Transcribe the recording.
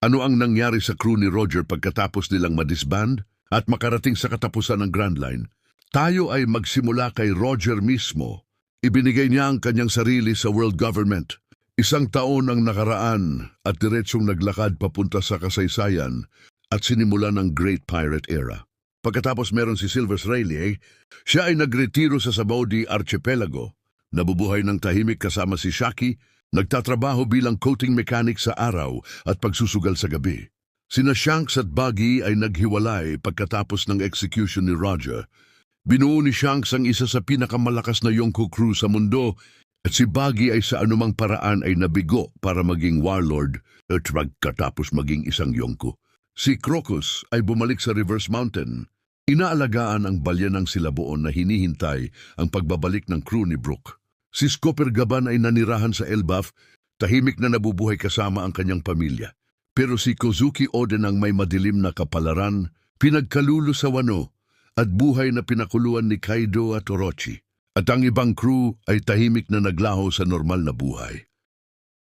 Ano ang nangyari sa crew ni Roger pagkatapos nilang madisband at makarating sa katapusan ng Grand Line? Tayo ay magsimula kay Roger mismo. Ibinigay niya ang kanyang sarili sa world government. Isang taon ang nakaraan at diretsong naglakad papunta sa kasaysayan at sinimula ng Great Pirate Era. Pagkatapos meron si Silver Rayleigh, siya ay nagretiro sa Sabaudi Archipelago. Nabubuhay ng tahimik kasama si Shaki, nagtatrabaho bilang coating mechanic sa araw at pagsusugal sa gabi. Sina Shanks at Buggy ay naghiwalay pagkatapos ng execution ni Roger. Binuo ni Shanks ang isa sa pinakamalakas na Yonko crew sa mundo at si Buggy ay sa anumang paraan ay nabigo para maging warlord at pagkatapos maging isang Yonko. Si Crocus ay bumalik sa Reverse Mountain. Inaalagaan ang balya ng Silabuon na hinihintay ang pagbabalik ng crew ni Brook. Si Scooper Gaban ay nanirahan sa Elbaf, tahimik na nabubuhay kasama ang kanyang pamilya. Pero si Kozuki Oden ang may madilim na kapalaran, pinagkalulo sa Wano, at buhay na pinakuluan ni Kaido at Orochi. At ang ibang crew ay tahimik na naglaho sa normal na buhay.